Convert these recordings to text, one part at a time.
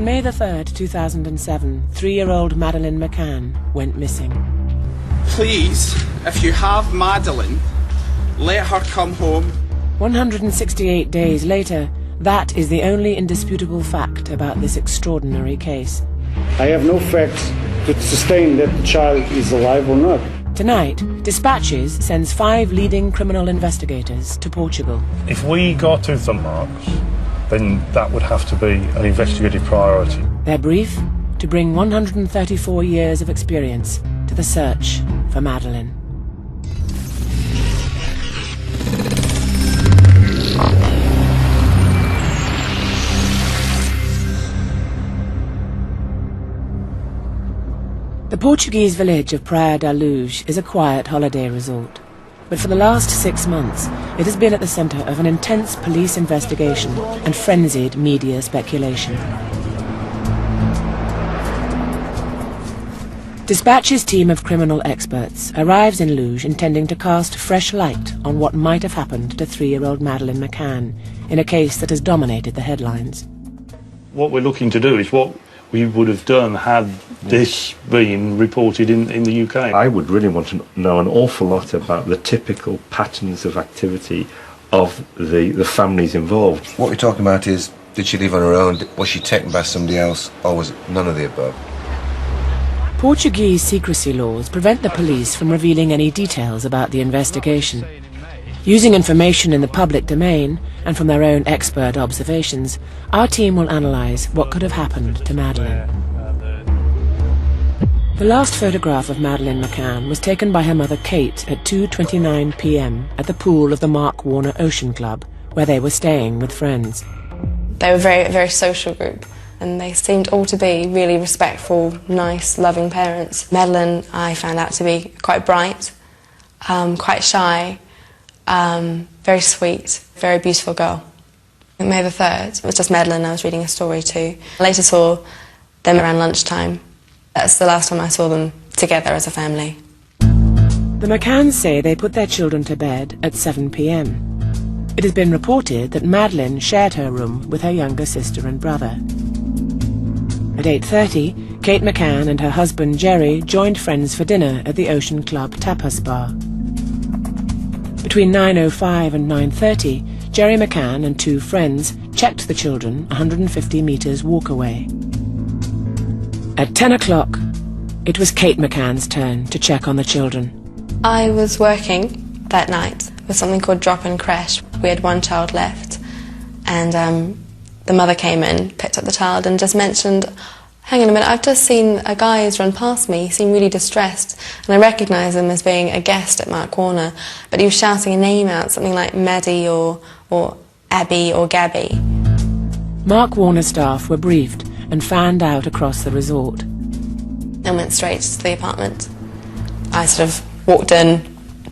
On May the 3rd, 2007, 3-year-old Madeleine McCann went missing. Please, if you have Madeleine, let her come home. 168 days later, that is the only indisputable fact about this extraordinary case. I have no facts to sustain that the child is alive or not. Tonight, Dispatches sends 5 leading criminal investigators to Portugal. If we got to the marks, then that would have to be an investigative priority. Their brief? To bring 134 years of experience to the search for Madeleine. The Portuguese village of Praia da Luz is a quiet holiday resort. But for the last 6 months, it has been at the centre of an intense police investigation and frenzied media speculation. Dispatches' team of criminal experts arrives in Luz intending to cast fresh light on what might have happened to 3-year-old Madeleine McCann in a case that has dominated the headlines. What we're looking to do is what we would have done had this been reported in the UK. I would really want to know an awful lot about the typical patterns of activity of the families involved. What we're talking about is, did she leave on her own, was she taken by somebody else, or was it none of the above? Portuguese secrecy laws prevent the police from revealing any details about the investigation. Using information in the public domain and from their own expert observations, our team will analyse what could have happened to Madeleine. The last photograph of Madeleine McCann was taken by her mother Kate at 2:29 p.m. at the pool of the Mark Warner Ocean Club, where they were staying with friends. They were a very social group, and they seemed all to be really respectful, nice, loving parents. Madeleine, I found out to be quite bright, quite shy, very sweet, very beautiful girl. On May the 3rd, it was just Madeleine I was reading a story to. I later saw them around lunchtime. That's the last time I saw them together as a family. The McCanns say they put their children to bed at 7 p.m. It has been reported that Madeleine shared her room with her younger sister and brother. At 8:30, Kate McCann and her husband Gerry joined friends for dinner at the Ocean Club tapas bar. Between 9:05 and 9:30, Gerry McCann and 2 friends checked the children 150 metres walk away. At 10 o'clock, it was Kate McCann's turn to check on the children. I was working that night with something called drop and crash. We had 1 child left, and the mother came in, picked up the child and just mentioned, hang on a minute, I've just seen a guy who's run past me, he seemed really distressed, and I recognised him as being a guest at Mark Warner, but he was shouting a name out, something like Maddie or Abby or Gabby. Mark Warner staff were briefed and fanned out across the resort. And went straight to the apartment. I sort of walked in,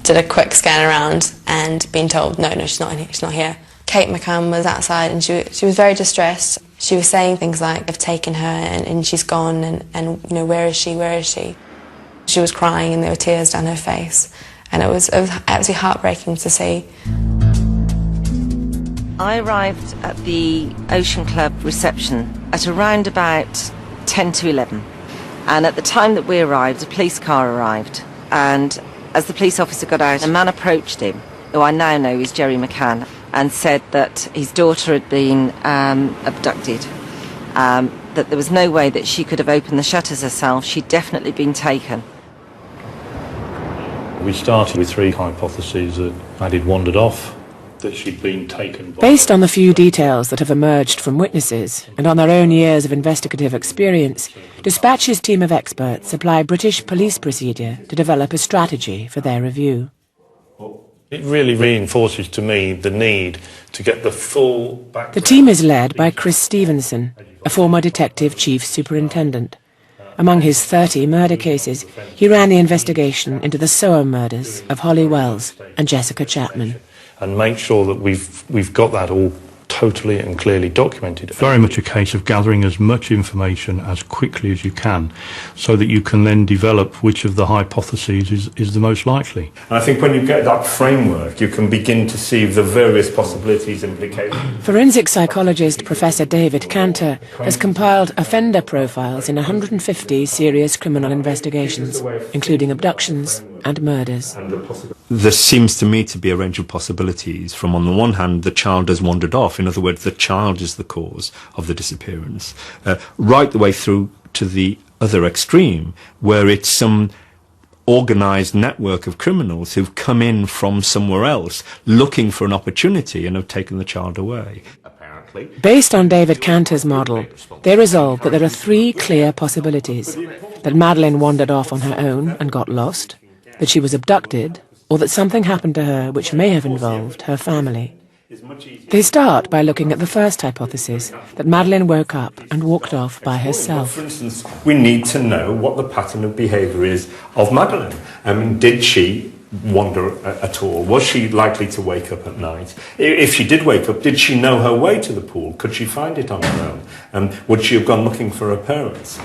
did a quick scan around, and been told, no, she's not in here, she's not here. Kate McCann was outside and she was very distressed. She was saying things like, I've taken her and she's gone and you know, where is she, where is she? She was crying and there were tears down her face, and it was absolutely heartbreaking to see. I arrived at the Ocean Club reception at around about 10 to 11, and at the time that we arrived, a police car arrived, and as the police officer got out, a man approached him, who I now know is Gerry McCann, and said that his daughter had been abducted, that there was no way that she could have opened the shutters herself. She'd definitely been taken. We started with 3 hypotheses: that Maddie wandered off, that she'd been taken by... Based on the few details that have emerged from witnesses and on their own years of investigative experience, Dispatches' team of experts apply British police procedure to develop a strategy for their review. It really reinforces to me the need to get the full background. The team is led by Chris Stevenson, a former detective chief superintendent. Among his 30 murder cases, he ran the investigation into the Soham murders of Holly Wells and Jessica Chapman. And make sure that we've got that all totally and clearly documented. Very much a case of gathering as much information as quickly as you can so that you can then develop which of the hypotheses is the most likely. And I think when you get that framework, you can begin to see the various possibilities implicated. Forensic psychologist Professor David Cantor has compiled offender profiles in 150 serious criminal investigations, including abductions and murders. There seems to me to be a range of possibilities from, on the one hand, the child has wandered off, in other words, the child is the cause of the disappearance, right the way through to the other extreme, where it's some organised network of criminals who've come in from somewhere else looking for an opportunity and have taken the child away. Based on David Cantor's model, they resolved that there are three clear possibilities: that Madeleine wandered off on her own and got lost, that she was abducted, or that something happened to her which may have involved her family. They start by looking at the first hypothesis, that Madeleine woke up and walked off by herself. For instance, we need to know what the pattern of behaviour is of Madeleine. I mean, did she wander at all? Was she likely to wake up at night? If she did wake up, did she know her way to the pool? Could she find it on her own? Would she have gone looking for her parents?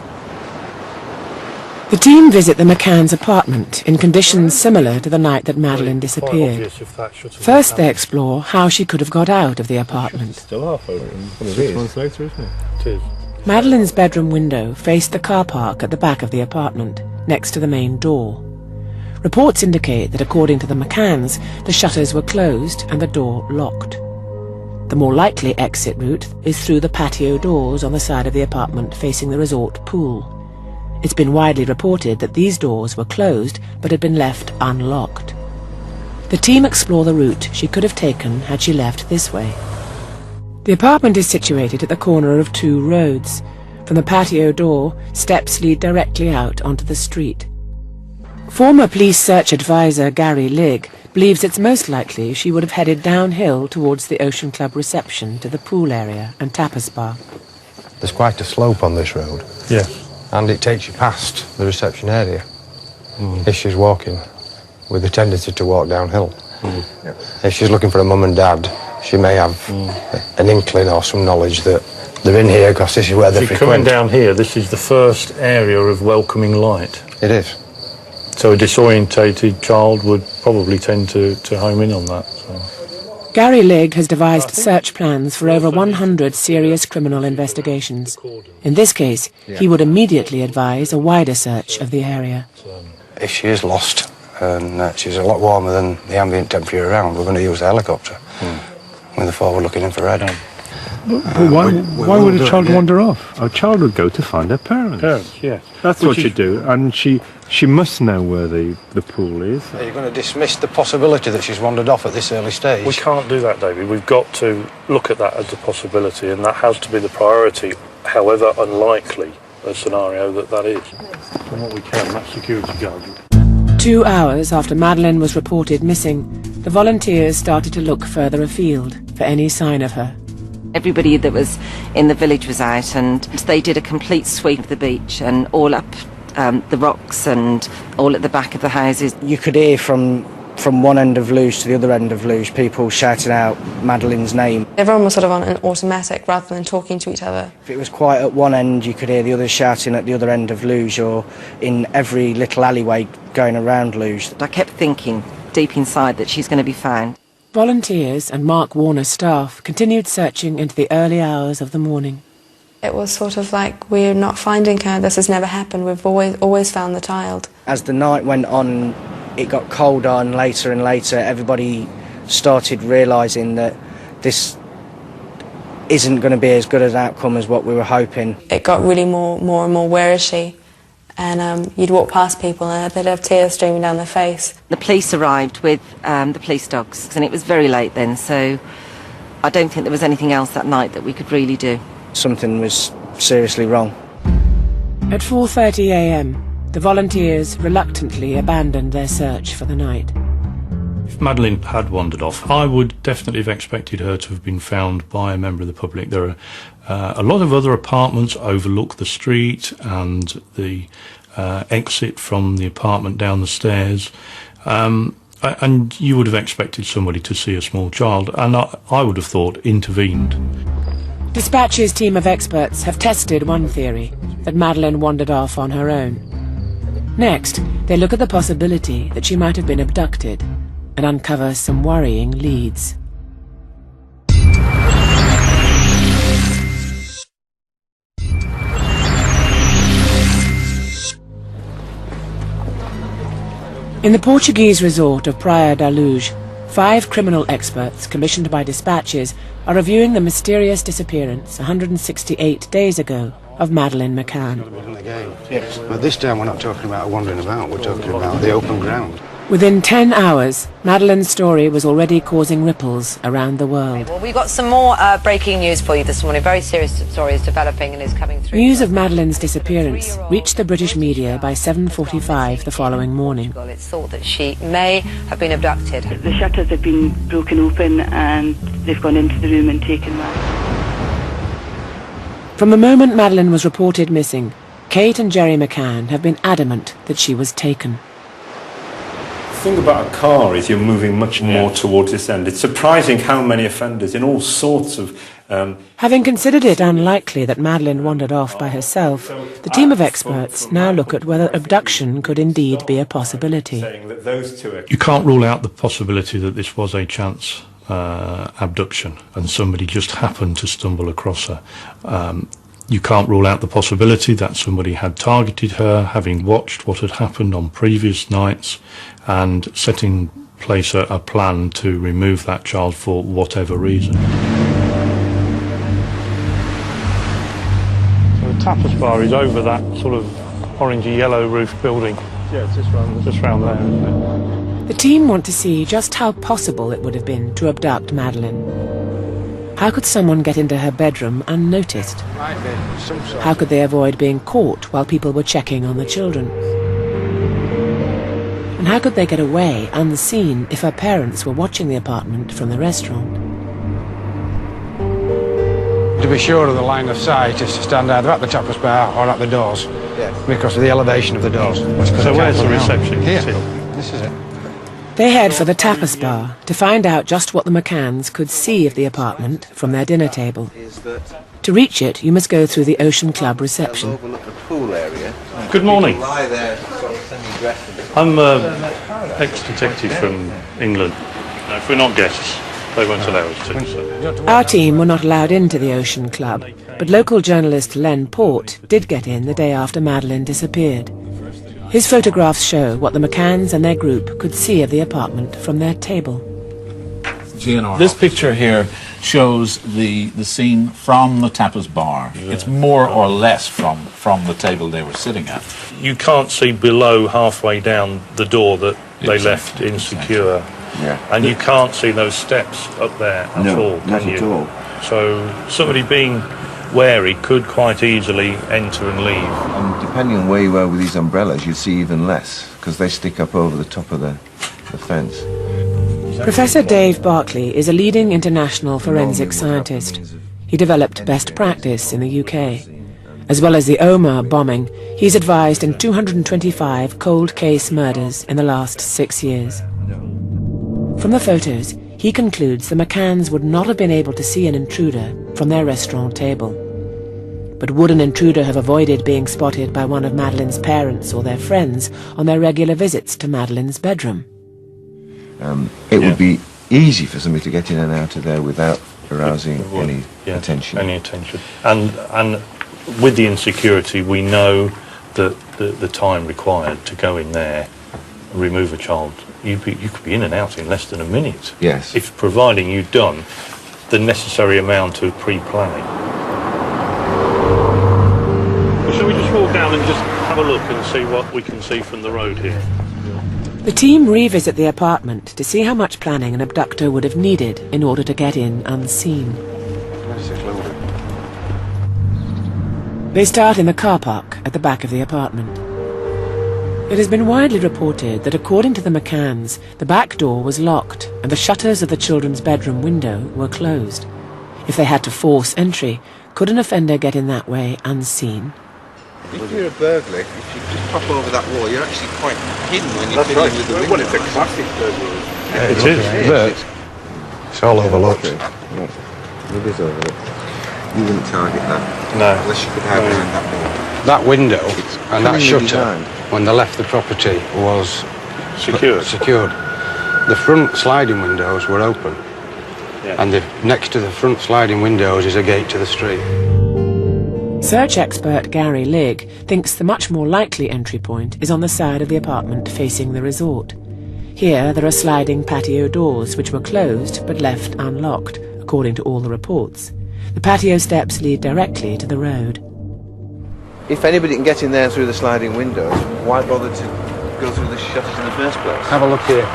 The team visit the McCann's apartment in conditions similar to the night that Madeleine disappeared. First they explore how she could have got out of the apartment. Still half open. 6 months later, isn't it? It is. Madeleine's bedroom window faced the car park at the back of the apartment, next to the main door. Reports indicate that according to the McCanns, the shutters were closed and the door locked. The more likely exit route is through the patio doors on the side of the apartment facing the resort pool. It's been widely reported that these doors were closed but had been left unlocked. The team explore the route she could have taken had she left this way. The apartment is situated at the corner of two roads. From the patio door, steps lead directly out onto the street. Former police search advisor Gary Ligg believes it's most likely she would have headed downhill towards the Ocean Club reception to the pool area and tapas bar. There's quite a slope on this road. Yes. And it takes you past the reception area. If she's walking, with a tendency to walk downhill. If she's looking for a mum and dad, she may have an inkling or some knowledge that they're in here because this is where they're frequent. Coming down here, this is the first area of welcoming light. It is. So a disorientated child would probably tend to home in on that. So. Gary Ligg has devised search plans for over 100 serious criminal investigations. In this case, he would immediately advise a wider search of the area. If she is lost and she's a lot warmer than the ambient temperature around, we're going to use the helicopter with a forward-looking infrared. But why would a child wander off? A child would go to find her parents. Parents, yes. That's what you do, and she must know where the pool is. Are you going to dismiss the possibility that she's wandered off at this early stage? We can't do that, David. We've got to look at that as a possibility, and that has to be the priority, however unlikely a scenario that is. From what we can, that security guard. 2 hours after Madeleine was reported missing, the volunteers started to look further afield for any sign of her. Everybody that was in the village was out, and they did a complete sweep of the beach and all up the rocks and all at the back of the houses. You could hear from one end of Luz to the other end of Luz people shouting out Madeleine's name. Everyone was sort of on an automatic rather than talking to each other. If it was quiet at one end, you could hear the others shouting at the other end of Luz, or in every little alleyway going around Luz. I kept thinking deep inside that she's going to be found. Volunteers and Mark Warner's staff continued searching into the early hours of the morning. It was sort of like, we're not finding her, this has never happened, we've always found the child. As the night went on, it got colder and later, everybody started realising that this isn't going to be as good an outcome as what we were hoping. It got really more and more, where is she? And you'd walk past people and they'd have tears streaming down their face. The police arrived with the police dogs, and it was very late then, so I don't think there was anything else that night that we could really do. Something was seriously wrong. At 4:30 a.m, the volunteers reluctantly abandoned their search for the night. If Madeleine had wandered off, I would definitely have expected her to have been found by a member of the public. There are a lot of other apartments overlook the street and the exit from the apartment down the stairs. And you would have expected somebody to see a small child, and I would have thought intervened. Dispatches' team of experts have tested one theory, that Madeleine wandered off on her own. Next, they look at the possibility that she might have been abducted and uncover some worrying leads. In the Portuguese resort of Praia da Luz, 5 criminal experts commissioned by Dispatches are reviewing the mysterious disappearance 168 days ago of Madeleine McCann. Yes. But this time we're not talking about wandering about, we're talking about the open ground. Within 10 hours, Madeleine's story was already causing ripples around the world. Well, we've got some more breaking news for you this morning. Very serious story is developing and is coming through. News of Madeleine's disappearance reached the British media by 7:45 the following morning. It's thought that she may have been abducted. The shutters have been broken open and they've gone into the room and taken her. From the moment Madeleine was reported missing, Kate and Gerry McCann have been adamant that she was taken. The thing about a car is you're moving much more towards this end. It's surprising how many offenders in all sorts of... Having considered it unlikely that Madeleine wandered off by herself, the team of experts now look at whether abduction could indeed be a possibility. You can't rule out the possibility that this was a chance abduction and somebody just happened to stumble across her. You can't rule out the possibility that somebody had targeted her, having watched what had happened on previous nights and set in place a plan to remove that child for whatever reason. So the tapas bar is over that sort of orangey yellow roof building. Yeah, it's just round there, isn't it? The team want to see just how possible it would have been to abduct Madeleine. How could someone get into her bedroom unnoticed? How could they avoid being caught while people were checking on the children? And how could they get away unseen if her parents were watching the apartment from the restaurant? To be sure of the line of sight is to stand either at the tapas bar or at the doors. Yeah. Because of the elevation of the doors. So where's the reception? Here. This is it. They head for the tapas bar to find out just what the McCanns could see of the apartment from their dinner table. To reach it, you must go through the Ocean Club reception. Good morning. I'm an ex-detective from England. Now, if we're not guests, they won't allow us to. So. Our team were not allowed into the Ocean Club, but local journalist Len Port did get in the day after Madeleine disappeared. His photographs show what the McCanns and their group could see of the apartment from their table. This picture here shows the scene from the tapas bar. Yeah. It's more or less from the table they were sitting at. You can't see below halfway down the door that they left insecure. Yeah. And you can't see those steps up there at all, can not you? At all. So somebody being wary could quite easily enter and leave. And depending on where you are with these umbrellas, you'd see even less, because they stick up over the top of the fence. Professor Dave Barclay is a leading international forensic scientist. He developed best practice in the UK. As well as the Omar bombing, he's advised in 225 cold case murders in the last 6 years. From the photos, he concludes the McCanns would not have been able to see an intruder from their restaurant table. But would an intruder have avoided being spotted by one of Madeleine's parents or their friends on their regular visits to Madeleine's bedroom? It would be easy for somebody to get in and out of there without arousing any attention. Any attention. And with the insecurity, we know that the time required to go in there and remove a child, you could be in and out in less than a minute. Yes. If providing you've done the necessary amount of pre-planning. Shall we just walk down and just have a look and see what we can see from the road here? The team revisit the apartment to see how much planning an abductor would have needed in order to get in unseen. They start in the car park at the back of the apartment. It has been widely reported that according to the McCanns, the back door was locked and the shutters of the children's bedroom window were closed. If they had to force entry, could an offender get in that way unseen? If you're a burglar, if you just pop over that wall, you're actually quite hidden when you're That's right. with the window. Well, it's a classic burglary. It is. It's all overlooked. It is overlooked. You wouldn't target that. No. Unless you could hide behind that wall. That window and that cunningly shutter, designed. when they left the property, was Secured. The front sliding windows were open. Yeah. And next to the front sliding windows is a gate to the street. Search expert Gary Ligg thinks the much more likely entry point is on the side of the apartment facing the resort. Here there are sliding patio doors which were closed but left unlocked, according to all the reports. The patio steps lead directly to the road. If anybody can get in there through the sliding windows, why bother to go through the shutters in the first place? Have a look here.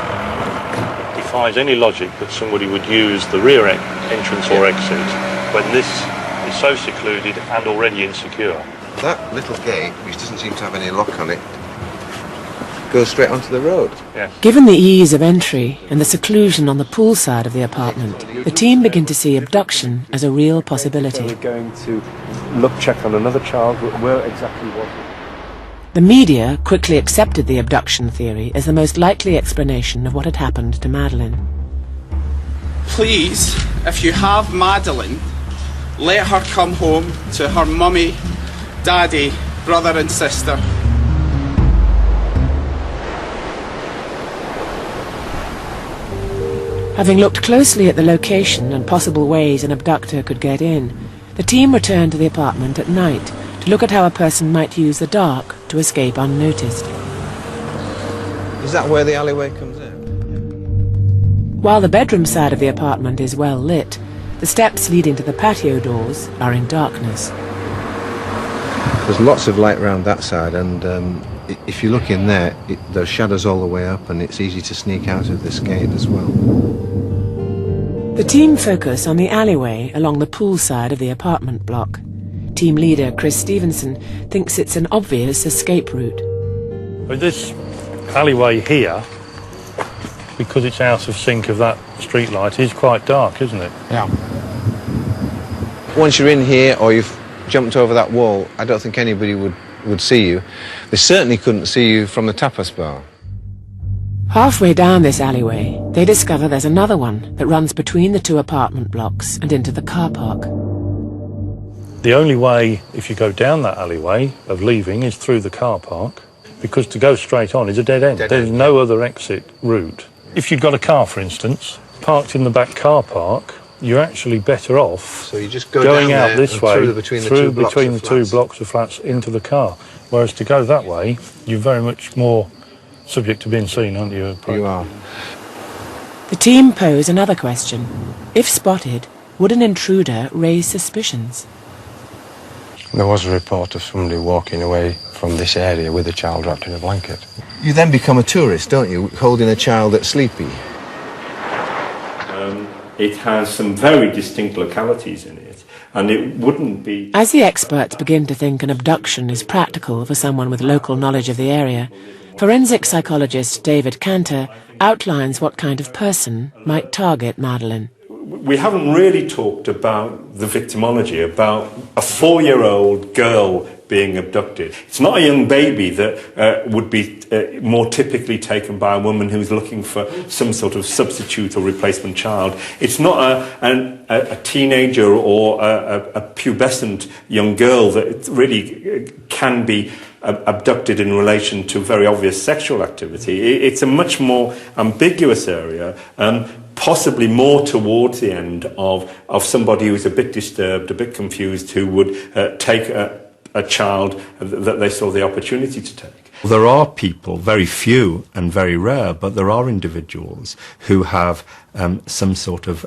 Defies any logic that somebody would use the rear entrance or exit when this is so secluded and already insecure. That little gate, which doesn't seem to have any lock on it, goes straight onto the road. Yes. Given the ease of entry and the seclusion on the pool side of the apartment, the team begin to see abduction as a real possibility. We're going to check on another child. Where exactly was it? The media quickly accepted the abduction theory as the most likely explanation of what had happened to Madeleine. Please, if you have Madeleine, let her come home to her mummy, daddy, brother and sister. Having looked closely at the location and possible ways an abductor could get in, the team returned to the apartment at night to look at how a person might use the dark to escape unnoticed. Is that where the alleyway comes in? While the bedroom side of the apartment is well lit, the steps leading to the patio doors are in darkness. There's lots of light around that side, and if you look in there, there's shadows all the way up, and it's easy to sneak out of this gate as well. The team focus on the alleyway along the pool side of the apartment block. Team leader Chris Stevenson thinks it's an obvious escape route. With this alleyway here, because it's out of sync of that street light, is quite dark, isn't it? Yeah. Once you're in here, or you've jumped over that wall, I don't think anybody would see you. They certainly couldn't see you from the tapas bar. Halfway down this alleyway, they discover there's another one that runs between the two apartment blocks and into the car park. The only way, if you go down that alleyway, of leaving is through the car park, because to go straight on is a dead end. There's no other exit route. If you've got a car, for instance, parked in the back car park, you're actually better off So you just go going down out there this and way, through between the two blocks of flats into the car. Whereas to go that way, you're very much more subject to being seen, aren't you? You are. The team pose another question. If spotted, would an intruder raise suspicions? There was a report of somebody walking away from this area with a child wrapped in a blanket. You then become a tourist, don't you, holding a child that's sleepy? It has some very distinct localities in it, and it wouldn't be... As the experts begin to think an abduction is practical for someone with local knowledge of the area, forensic psychologist David Cantor outlines what kind of person might target Madeleine. We haven't really talked about the victimology, about a 4-year-old girl being abducted. It's not a young baby that would be more typically taken by a woman who's looking for some sort of substitute or replacement child. It's not a teenager or a pubescent young girl that really can be abducted in relation to very obvious sexual activity. It's a much more ambiguous area, possibly more towards the end of somebody who's a bit disturbed, a bit confused, who would take a child that they saw the opportunity to take. There are people, very few and very rare, but there are individuals who have some sort of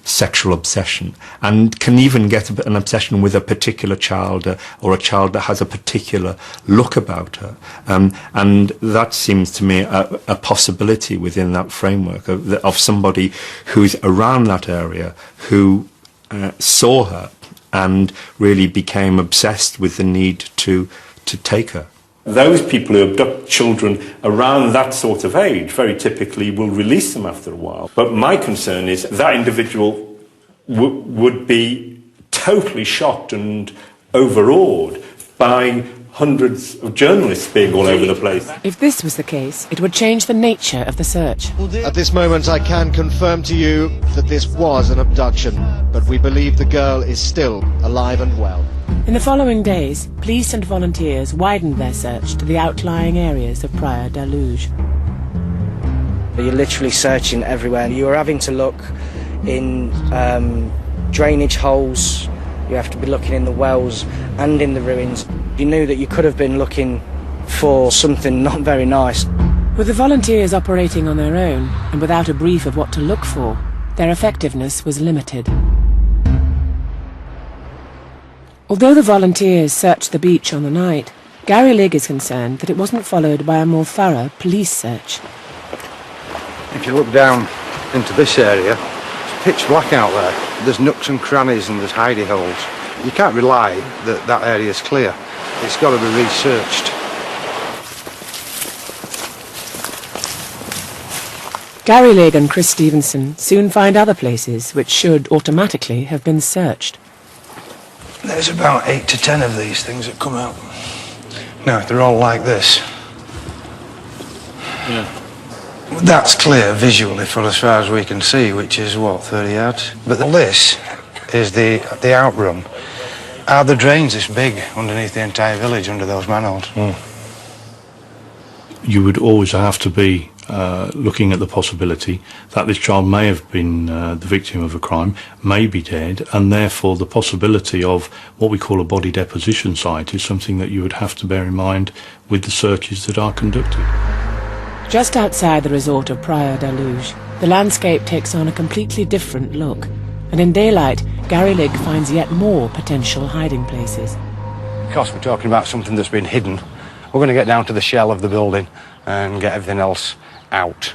sexual obsession and can even get an obsession with a particular child or a child that has a particular look about her. And that seems to me a possibility within that framework of somebody who's around that area who saw her and really became obsessed with the need to take her. Those people who abduct children around that sort of age very typically will release them after a while. But my concern is that individual would be totally shocked and overawed by hundreds of journalists being all over the place. If this was the case, it would change the nature of the search. At this moment, I can confirm to you that this was an abduction, but we believe the girl is still alive and well. In the following days, police and volunteers widened their search to the outlying areas of Praia da Luz. You're literally searching everywhere. You were having to look in drainage holes, you have to be looking in the wells and in the ruins. You knew that you could have been looking for something not very nice. With the volunteers operating on their own and without a brief of what to look for, their effectiveness was limited. Although the volunteers searched the beach on the night, Gary Ligg is concerned that it wasn't followed by a more thorough police search. If you look down into this area, it's pitch black out there. There's nooks and crannies and there's hidey holes. You can't rely that that area's clear. It's got to be researched. Gary Ligg and Chris Stevenson soon find other places which should automatically have been searched. There's about 8 to 10 of these things that come out. Now, if they're all like this, that's clear visually for as far as we can see, which is, what, 30 yards? But this is the outrun. Are the drains this big underneath the entire village under those manholes? You would always have to be looking at the possibility that this child may have been the victim of a crime, may be dead, and therefore the possibility of what we call a body deposition site is something that you would have to bear in mind with the searches that are conducted. Just outside the resort of Praia da Luz, the landscape takes on a completely different look, and in daylight, Gary Ligg finds yet more potential hiding places. Because we're talking about something that's been hidden, we're going to get down to the shell of the building and get everything else out.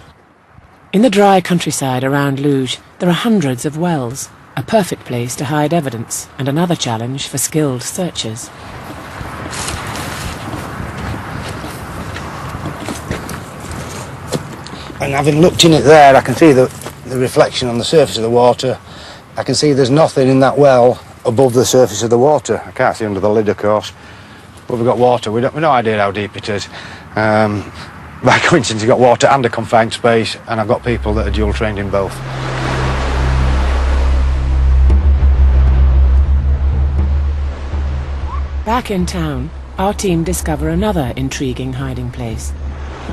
In the dry countryside around Luz, there are hundreds of wells, a perfect place to hide evidence and another challenge for skilled searchers. And having looked in it there, I can see the reflection on the surface of the water. I can see there's nothing in that well above the surface of the water. I can't see under the lid, of course. But we've got water. We've no idea how deep it is. By coincidence, you've got water and a confined space, and I've got people that are dual trained in both. Back in town, our team discover another intriguing hiding place.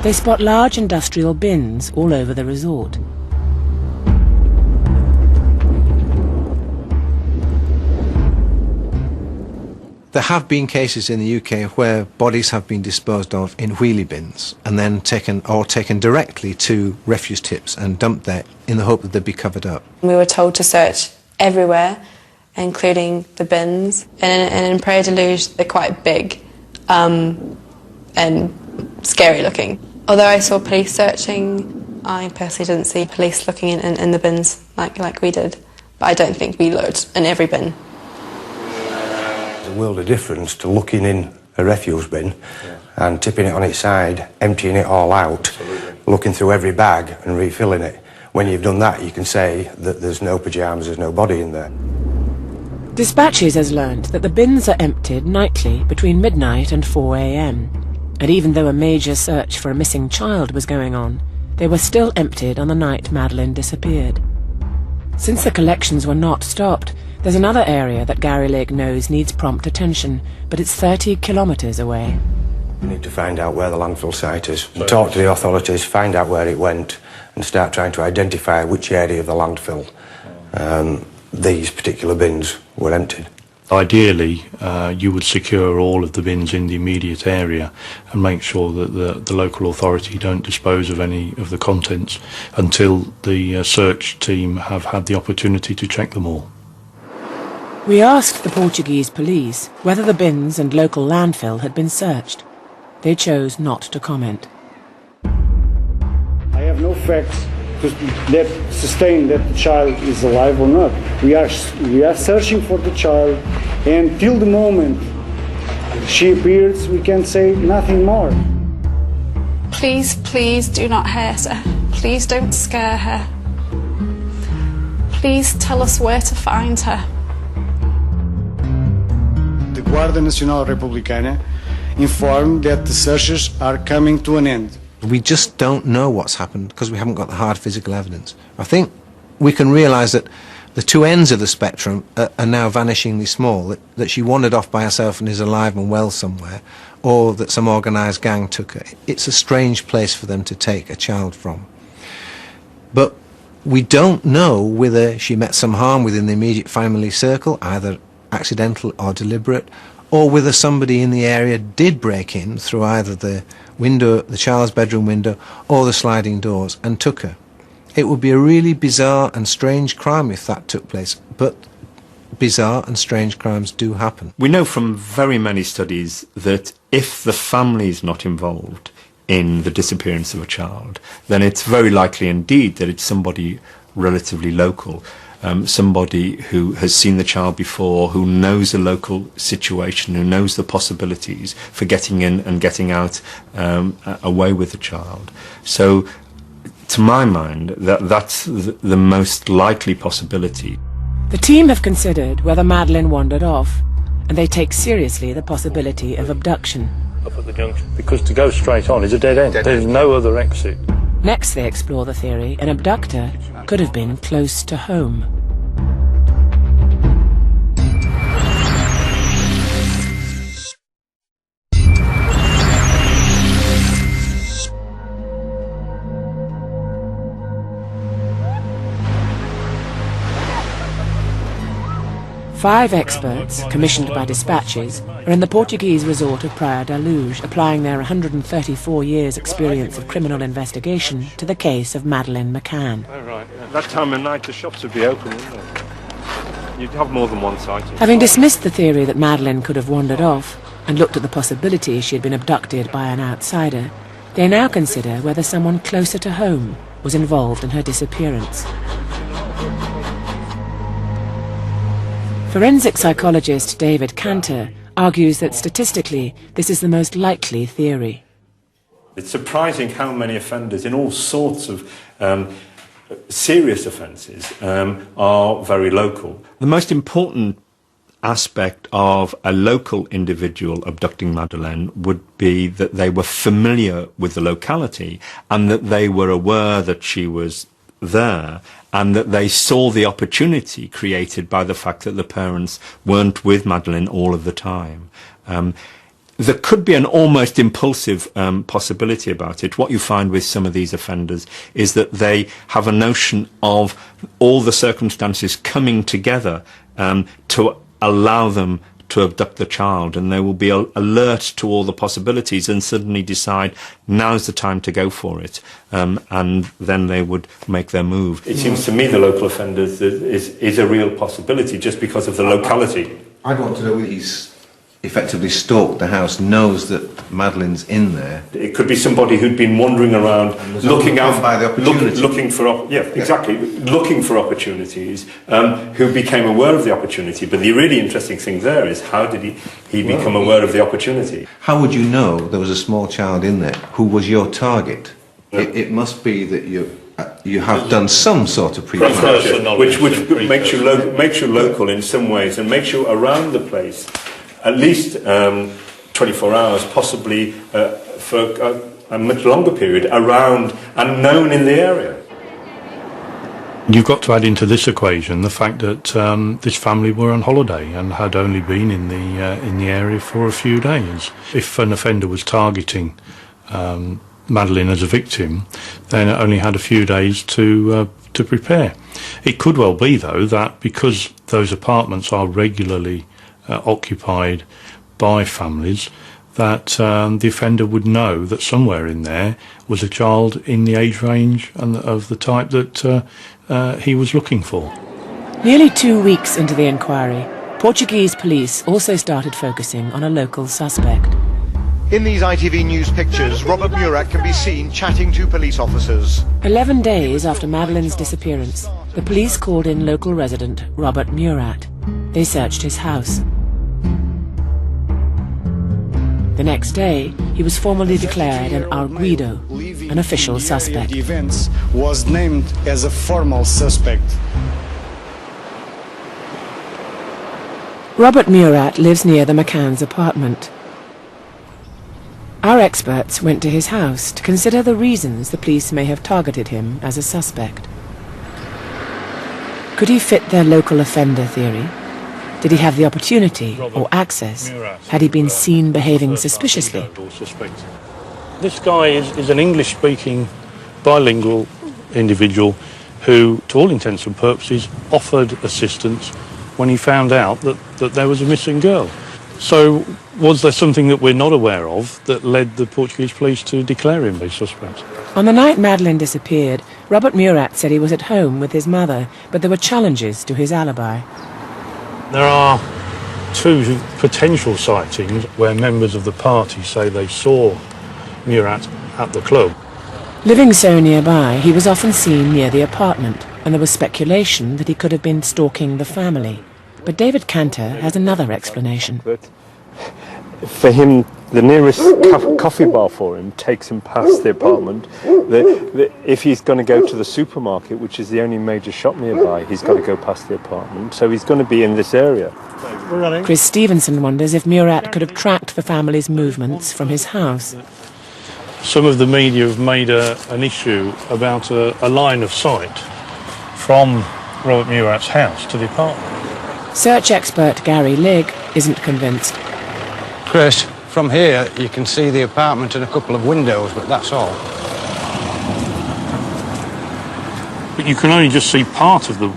They spot large industrial bins all over the resort. There have been cases in the UK where bodies have been disposed of in wheelie bins and then taken directly to refuse tips and dumped there in the hope that they'd be covered up. We were told to search everywhere, including the bins. And in Praia da Luz, they're quite big and scary looking. Although I saw police searching, I personally didn't see police looking in the bins like we did. But I don't think we looked in every bin. There's a world of difference to looking in a refuse bin and tipping it on its side, emptying it all out, looking through every bag and refilling it. When you've done that, you can say that there's no pyjamas, there's no body in there. Dispatches has learned that the bins are emptied nightly between midnight and 4 a.m. And even though a major search for a missing child was going on, they were still emptied on the night Madeleine disappeared. Since the collections were not stopped, there's another area that Gary Ligg knows needs prompt attention, but it's 30 kilometres away. We need to find out where the landfill site is, talk to the authorities, find out where it went, and start trying to identify which area of the landfill these particular bins were emptied. Ideally, you would secure all of the bins in the immediate area and make sure that the local authority don't dispose of any of the contents until the search team have had the opportunity to check them all. We asked the Portuguese police whether the bins and local landfill had been searched. They chose not to comment. I have no facts that sustain that the child is alive or not. We are searching for the child, and till the moment she appears, we can say nothing more. Please, please do not hurt her. Please don't scare her. Please tell us where to find her. The Guarda Nacional Republicana informed that the searches are coming to an end. We just don't know what's happened because we haven't got the hard physical evidence. I think we can realise that the two ends of the spectrum are now vanishingly small, that she wandered off by herself and is alive and well somewhere, or that some organised gang took her. It's a strange place for them to take a child from. But we don't know whether she met some harm within the immediate family circle, either accidental or deliberate, or whether somebody in the area did break in through either the window, the child's bedroom window, or the sliding doors and took her. It would be a really bizarre and strange crime if that took place, but bizarre and strange crimes do happen. We know from very many studies that if the family is not involved in the disappearance of a child, then it's very likely indeed that it's somebody relatively local, somebody who has seen the child before, who knows the local situation, who knows the possibilities for getting in and getting out away with the child. So, to my mind, that's the most likely possibility. The team have considered whether Madeleine wandered off, and they take seriously the possibility of abduction. Up at the junction, because to go straight on is a dead end. There's no other exit. Next they explore the theory an abductor could have been close to home. Five experts, commissioned by Dispatches, are in the Portuguese resort of Praia da Luz, applying their 134 years' experience of criminal investigation to the case of Madeleine McCann. Oh, right. That time of night the shops would be open, wouldn't they? You'd have more than one sighting. Having dismissed the theory that Madeleine could have wandered off and looked at the possibility she had been abducted by an outsider, they now consider whether someone closer to home was involved in her disappearance. Forensic psychologist David Cantor argues that statistically this is the most likely theory. It's surprising how many offenders in all sorts of serious offences are very local. The most important aspect of a local individual abducting Madeleine would be that they were familiar with the locality and that they were aware that she was there, and that they saw the opportunity created by the fact that the parents weren't with Madeleine all of the time. There could be an almost impulsive possibility about it. What you find with some of these offenders is that they have a notion of all the circumstances coming together to allow them to abduct the child, and they will be alert to all the possibilities and suddenly decide now's the time to go for it, and then they would make their move. It seems to me the local offenders is a real possibility just because of the locality. I'd want to know whether he's effectively stalked the house, knows that Madeleine's in there. It could be somebody who'd been wandering around, looking out by the opportunity. looking for looking for opportunities, who became aware of the opportunity. But the really interesting thing there is how did he become aware of the opportunity? How would you know there was a small child in there who was your target? Yeah. It must be that you have done some sort of pre-planning, which makes you local in some ways and makes you around the place. At least 24 hours, possibly for a much longer period, around and known in the area. You've got to add into this equation the fact that this family were on holiday and had only been in the area for a few days. If an offender was targeting Madeleine as a victim, then it only had a few days to prepare. It could well be, though, that because those apartments are regularly occupied by families, that the offender would know that somewhere in there was a child in the age range and of the type that he was looking for. Nearly 2 weeks into the inquiry, Portuguese police also started focusing on a local suspect. In these ITV News pictures, Robert Murat can be seen chatting to police officers. 11 days after Madeleine's disappearance, the police called in local resident Robert Murat. They searched his house. The next day, he was formally declared an arguido, an official suspect. The events was named as a formal suspect. Robert Murat lives near the McCann's apartment. Our experts went to his house to consider the reasons the police may have targeted him as a suspect. Could he fit their local offender theory? Did he have the opportunity or access? Had he been seen behaving suspiciously? This guy is an English-speaking, bilingual individual who, to all intents and purposes, offered assistance when he found out that there was a missing girl. So, was there something that we're not aware of that led the Portuguese police to declare him a suspect? On the night Madeleine disappeared, Robert Murat said he was at home with his mother, but there were challenges to his alibi. There are two potential sightings where members of the party say they saw Murat at the club. Living so nearby, he was often seen near the apartment, and there was speculation that he could have been stalking the family. But David Cantor has another explanation. For him, the nearest coffee bar for him takes him past the apartment. If he's going to go to the supermarket, which is the only major shop nearby, he's got to go past the apartment. So he's going to be in this area. Chris Stevenson wonders if Murat could have tracked the family's movements from his house. Some of the media have made an issue about a line of sight from Robert Murat's house to the apartment. Search expert Gary Ligg isn't convinced. Chris, from here you can see the apartment and a couple of windows, but that's all. But you can only just see part of the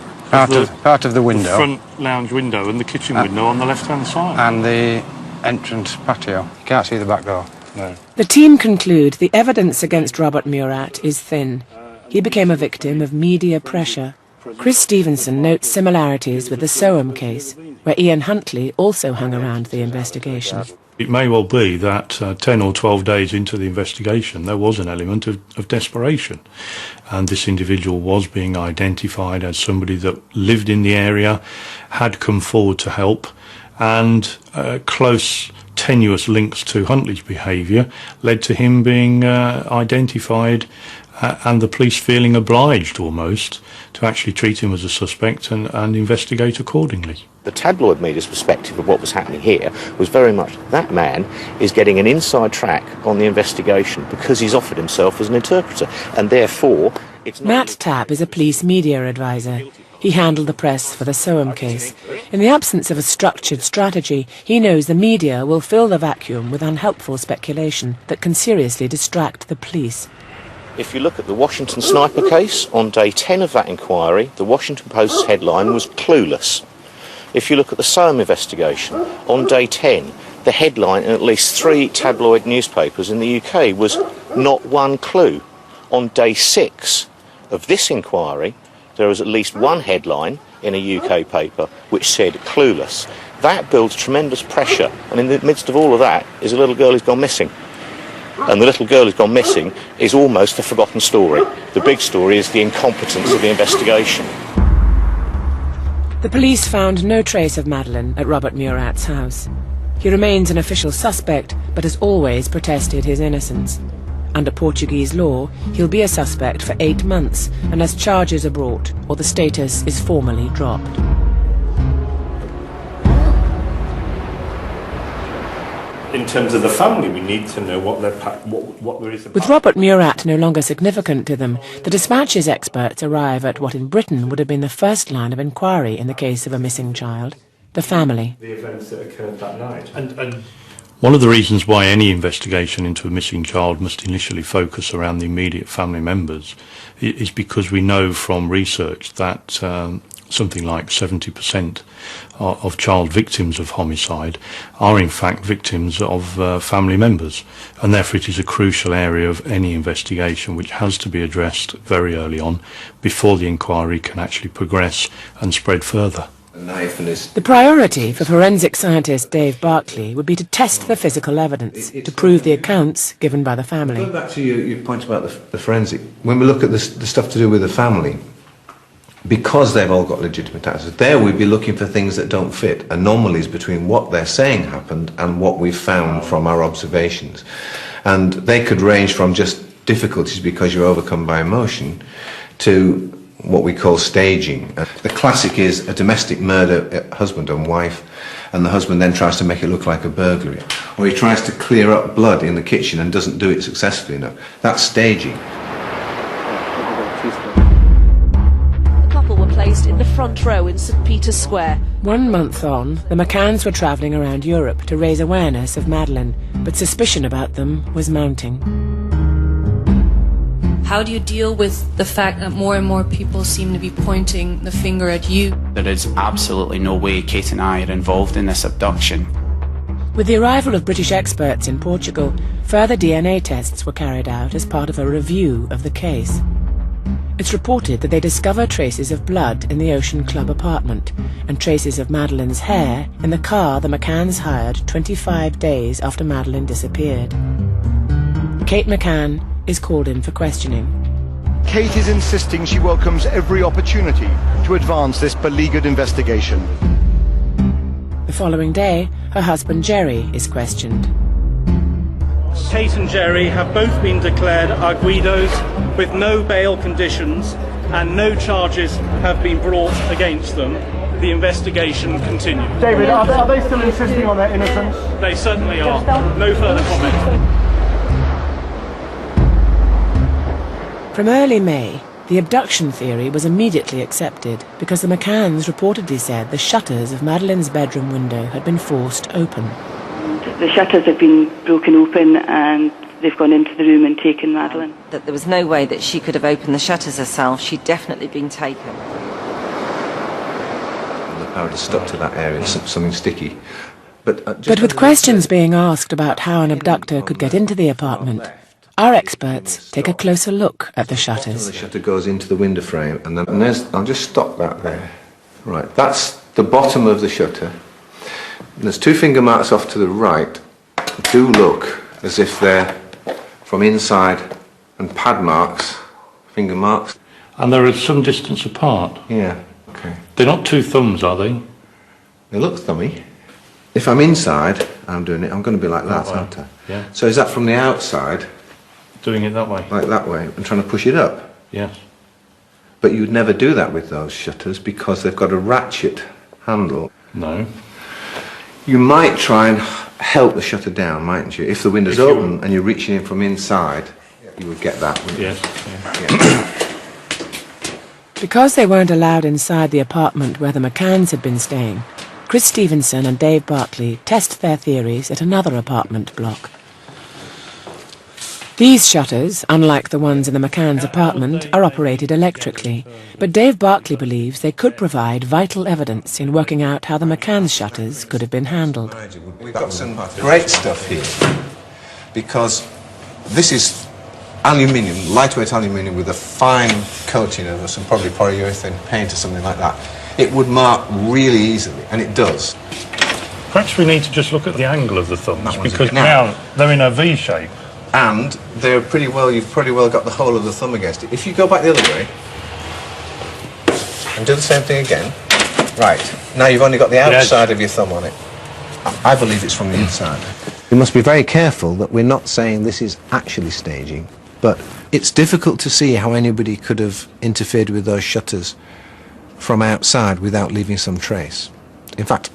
window. The front lounge window and the kitchen window on the left-hand side. And the entrance patio. You can't see the back door. No. The team conclude the evidence against Robert Murat is thin. He became a victim of media pressure. Chris Stevenson notes similarities with the Soham case, where Ian Huntley also hung around the investigation. It may well be that 10 or 12 days into the investigation there was an element of desperation, and this individual was being identified as somebody that lived in the area, had come forward to help, and close tenuous links to Huntley's behaviour led to him being identified and the police feeling obliged almost to actually treat him as a suspect and investigate accordingly. The tabloid media's perspective of what was happening here was very much that man is getting an inside track on the investigation because he's offered himself as an interpreter, and therefore it's not... Matt Tapp is a police media advisor. He handled the press for the Soham case. In the absence of a structured strategy, he knows the media will fill the vacuum with unhelpful speculation that can seriously distract the police. If you look at the Washington sniper case, on day 10 of that inquiry, the Washington Post's headline was clueless. If you look at the Soham investigation, on day 10, the headline in at least 3 tabloid newspapers in the UK was not one clue. On day 6 of this inquiry, there was at least one headline in a UK paper which said clueless. That builds tremendous pressure, and in the midst of all of that is a little girl who's gone missing. And the little girl who's gone missing is almost a forgotten story. The big story is the incompetence of the investigation. The police found no trace of Madeleine at Robert Murat's house. He remains an official suspect, but has always protested his innocence. Under Portuguese law, he'll be a suspect for 8 months unless charges are brought or the status is formally dropped. In terms of the family, we need to know what there is about. With Robert Murat no longer significant to them, the Dispatches experts arrive at what in Britain would have been the first line of inquiry in the case of a missing child: the family. The events that occurred that night. And one of the reasons why any investigation into a missing child must initially focus around the immediate family members is because we know from research that something like 70% of child victims of homicide are in fact victims of family members, and therefore it is a crucial area of any investigation which has to be addressed very early on before the inquiry can actually progress and spread further. The priority for forensic scientist Dave Barclay would be to test the physical evidence to prove the accounts given by the family. Going back to your point about the forensic, when we look at the stuff to do with the family, because they've all got legitimate answers, there we'd be looking for things that don't fit, anomalies between what they're saying happened and what we've found from our observations. And they could range from just difficulties because you're overcome by emotion to what we call staging. The classic is a domestic murder, husband and wife, and the husband then tries to make it look like a burglary. Or he tries to clear up blood in the kitchen and doesn't do it successfully enough. That's staging. The couple were placed in the front row in St Peter's Square. 1 month on, the McCanns were travelling around Europe to raise awareness of Madeleine, but suspicion about them was mounting. How do you deal with the fact that more and more people seem to be pointing the finger at you? There is absolutely no way Kate and I are involved in this abduction. With the arrival of British experts in Portugal, further DNA tests were carried out as part of a review of the case. It's reported that they discover traces of blood in the Ocean Club apartment and traces of Madeleine's hair in the car the McCanns hired 25 days after Madeleine disappeared. Kate McCann is called in for questioning. Kate is insisting she welcomes every opportunity to advance this beleaguered investigation. The following day, her husband Gerry is questioned. Kate and Gerry have both been declared arguidos with no bail conditions and no charges have been brought against them. The investigation continues. David, are they still insisting on their innocence? They certainly are. No further comment. From early May, the abduction theory was immediately accepted because the McCanns reportedly said the shutters of Madeleine's bedroom window had been forced open. The shutters have been broken open and they've gone into the room and taken Madeleine. That there was no way that she could have opened the shutters herself. She'd definitely been taken. The powder stuck to that area, something sticky. But with questions being asked about how an abductor could get into the apartment, our experts take a closer look at the shutters. The shutter goes into the window frame, and I'll just stop that there. Right, that's the bottom of the shutter. And there's 2 finger marks off to the right. Do look as if they're from inside, and pad marks, finger marks. And they're at some distance apart. Yeah, okay. They're not 2 thumbs, are they? They look thummy. If I'm inside, I'm doing it, I'm going to be like that, aren't I? Yeah. So is that from the outside? Doing it that way? Like that way, and trying to push it up? Yes. But you'd never do that with those shutters because they've got a ratchet handle. No. You might try and help the shutter down, mightn't you? If the window's open and you're reaching in from inside, you would get that, wouldn't you? Yes. Yeah. Because they weren't allowed inside the apartment where the McCanns had been staying, Chris Stevenson and Dave Barclay test their theories at another apartment block. These shutters, unlike the ones in the McCanns' apartment, are operated electrically, but Dave Barclay believes they could provide vital evidence in working out how the McCanns' shutters could have been handled. We've got some great stuff here, because this is aluminium, lightweight aluminium with a fine coating of some probably polyurethane paint or something like that. It would mark really easily, and it does. Perhaps we need to just look at the angle of the thumbs, because now they're in a V shape. And they're pretty well, you've pretty well got the whole of the thumb against it. If you go back the other way and do the same thing again, right, now you've only got the outside of your thumb on it. I believe it's from the inside. We must be very careful that we're not saying this is actually staging, but it's difficult to see how anybody could have interfered with those shutters from outside without leaving some trace. In fact,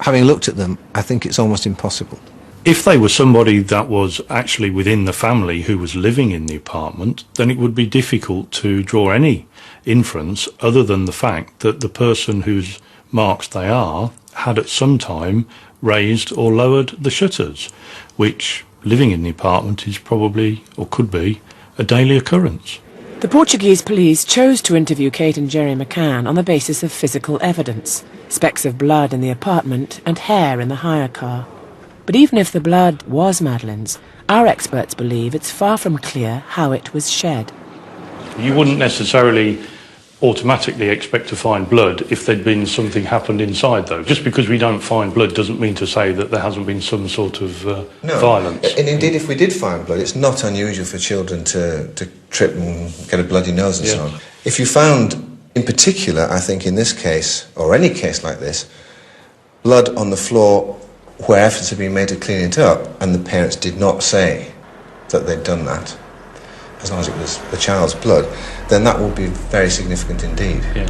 having looked at them, I think it's almost impossible. If they were somebody that was actually within the family who was living in the apartment, then it would be difficult to draw any inference other than the fact that the person whose marks they are had at some time raised or lowered the shutters, which, living in the apartment, is probably, or could be, a daily occurrence. The Portuguese police chose to interview Kate and Gerry McCann on the basis of physical evidence, specks of blood in the apartment and hair in the hire car. But even if the blood was Madeleine's, our experts believe it's far from clear how it was shed. You wouldn't necessarily automatically expect to find blood if there'd been something happened inside, though. Just because we don't find blood doesn't mean to say that there hasn't been some sort of violence. And indeed, if we did find blood, it's not unusual for children to trip and get a bloody nose and so on. If you found, in particular, I think in this case, or any case like this, blood on the floor where efforts have been made to clean it up, and the parents did not say that they'd done that, as long as it was the child's blood, then that would be very significant indeed. Yeah.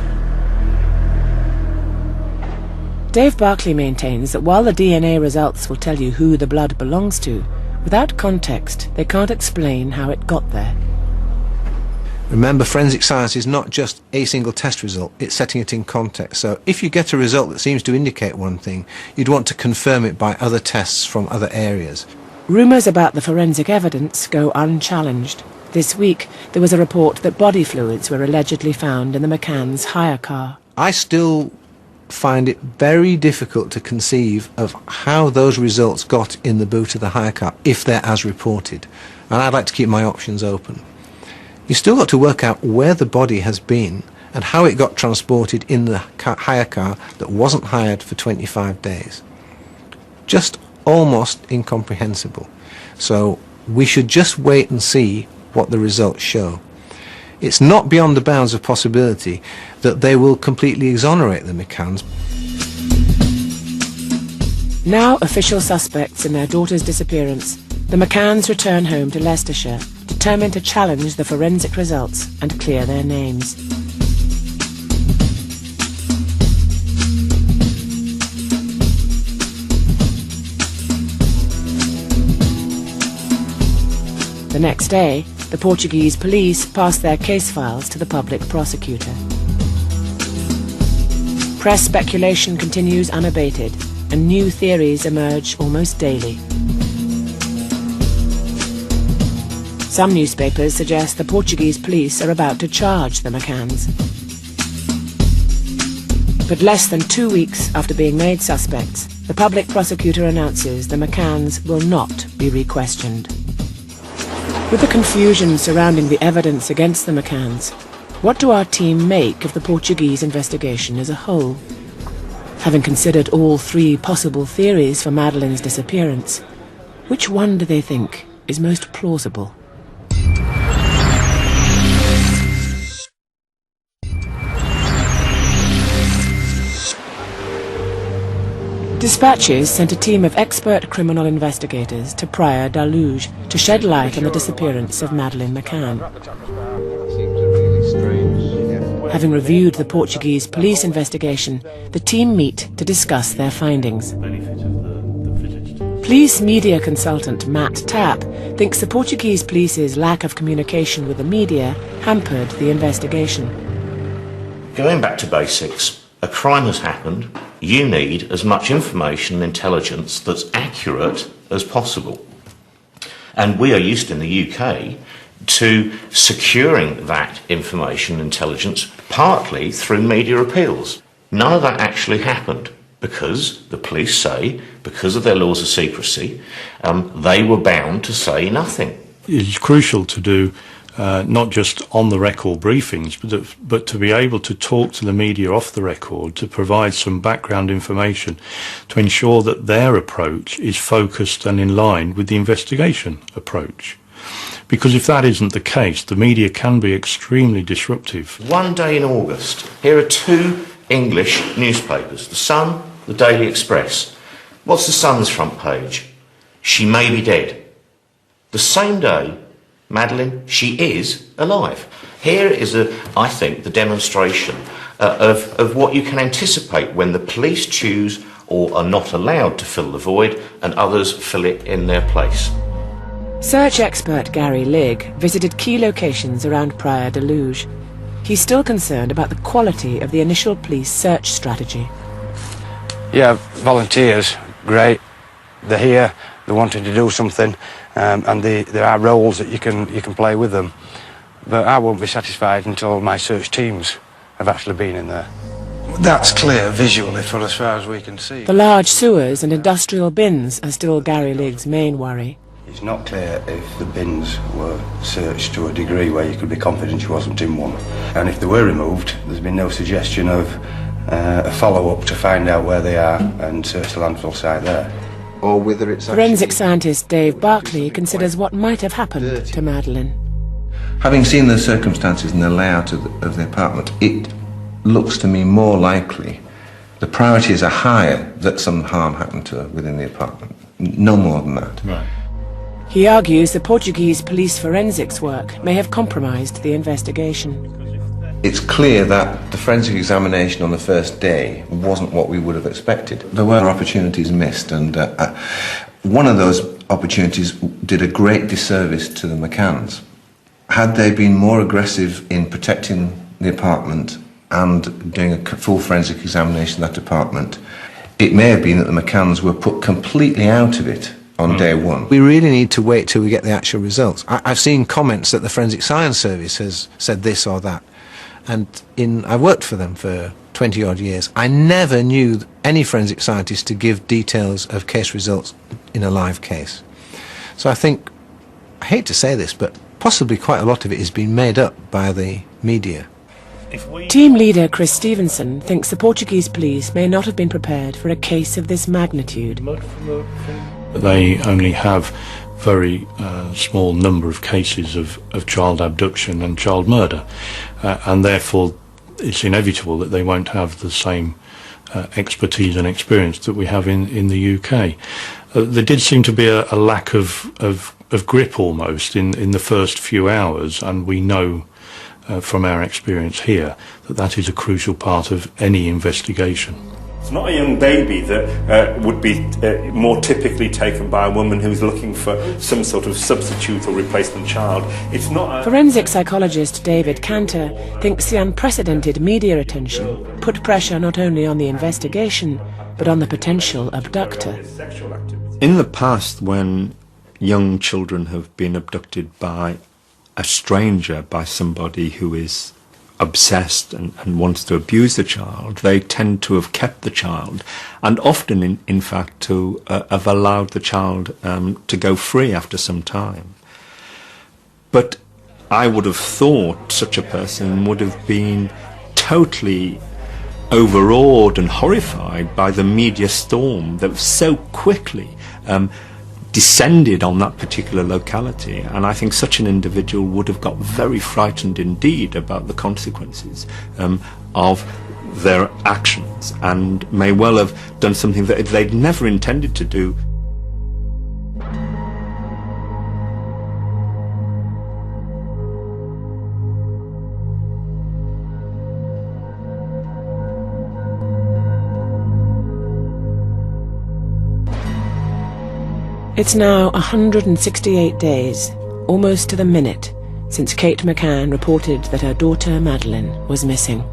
Dave Barclay maintains that while the DNA results will tell you who the blood belongs to, without context, they can't explain how it got there. Remember, forensic science is not just a single test result, it's setting it in context. So if you get a result that seems to indicate one thing, you'd want to confirm it by other tests from other areas. Rumours about the forensic evidence go unchallenged. This week, there was a report that body fluids were allegedly found in the McCann's hire car. I still find it very difficult to conceive of how those results got in the boot of the hire car, if they're as reported. And I'd like to keep my options open. You've still got to work out where the body has been and how it got transported in the hire car that wasn't hired for 25 days. Just almost incomprehensible. So we should just wait and see what the results show. It's not beyond the bounds of possibility that they will completely exonerate the McCanns. Now official suspects in their daughter's disappearance, the McCanns return home to Leicestershire, determined to challenge the forensic results and clear their names. The next day, the Portuguese police passed their case files to the public prosecutor. Press speculation continues unabated, and new theories emerge almost daily. Some newspapers suggest the Portuguese police are about to charge the McCanns. But less than 2 weeks after being made suspects, the public prosecutor announces the McCanns will not be re-questioned. With the confusion surrounding the evidence against the McCanns, what do our team make of the Portuguese investigation as a whole? Having considered all 3 possible theories for Madeleine's disappearance, which one do they think is most plausible? Dispatches sent a team of expert criminal investigators to Praia da Luz to shed light on the disappearance of Madeleine McCann. Having reviewed the Portuguese police investigation, the team meet to discuss their findings. Police media consultant Matt Tapp thinks the Portuguese police's lack of communication with the media hampered the investigation. Going back to basics, a crime has happened. You need as much information and intelligence that's accurate as possible. And we are used in the UK to securing that information and intelligence partly through media appeals. None of that actually happened because the police say, because of their laws of secrecy, they were bound to say nothing. It's crucial to do not just on-the-record briefings, but to be able to talk to the media off the record, to provide some background information to ensure that their approach is focused and in line with the investigation approach. Because if that isn't the case, the media can be extremely disruptive. One day in August, here are 2 English newspapers, The Sun, the Daily Express. What's the Sun's front page? She may be dead. The same day, Madeleine, she is alive. Here is, I think, the demonstration of what you can anticipate when the police choose or are not allowed to fill the void and others fill it in their place. Search expert Gary Ligg visited key locations around Praia da Luz. He's still concerned about the quality of the initial police search strategy. Yeah, volunteers, great. They're here, they're wanting to do something, and there are roles that you can play with them. But I won't be satisfied until my search teams have actually been in there. That's clear visually for as far as we can see. The large sewers and industrial bins are still Gary Ligg's main worry. It's not clear if the bins were searched to a degree where you could be confident she wasn't in one. And if they were removed, there's been no suggestion of a follow-up to find out where they are and search the landfill site there. Or whether it's Forensic scientist Dave Barclay considers what might have happened to Madeleine. Having seen the circumstances and the layout of the apartment, it looks to me more likely, the priorities are higher that some harm happened to her within the apartment. No more than that. Right. He argues the Portuguese police forensics work may have compromised the investigation. It's clear that the forensic examination on the first day wasn't what we would have expected. There were opportunities missed, and one of those opportunities did a great disservice to the McCanns. Had they been more aggressive in protecting the apartment and doing a full forensic examination of that apartment, it may have been that the McCanns were put completely out of it on day one. We really need to wait till we get the actual results. I've seen comments that the Forensic Science Service has said this or that, and I worked for them for 20 odd years. I never knew any forensic scientist to give details of case results in a live case. So I think, I hate to say this, but possibly quite a lot of it is being made up by the media. Team leader Chris Stevenson thinks the Portuguese police may not have been prepared for a case of this magnitude. They only have very small number of cases of child abduction and child murder, and therefore it's inevitable that they won't have the same expertise and experience that we have in the UK. There did seem to be a lack of grip almost in the first few hours, and we know from our experience here that is a crucial part of any investigation. It's not a young baby that would be more typically taken by a woman who's looking for some sort of substitute or replacement child. It's not. Forensic psychologist David Cantor thinks the unprecedented media attention put pressure not only on the investigation but on the potential abductor. In the past, when young children have been abducted by a stranger, by somebody who is obsessed and wants to abuse the child, they tend to have kept the child, and often in fact to have allowed the child to go free after some time. But I would have thought such a person would have been totally overawed and horrified by the media storm that so quickly descended on that particular locality, and I think such an individual would have got very frightened indeed about the consequences of their actions, and may well have done something that they'd never intended to do. It's now 168 days, almost to the minute, since Kate McCann reported that her daughter Madeleine was missing.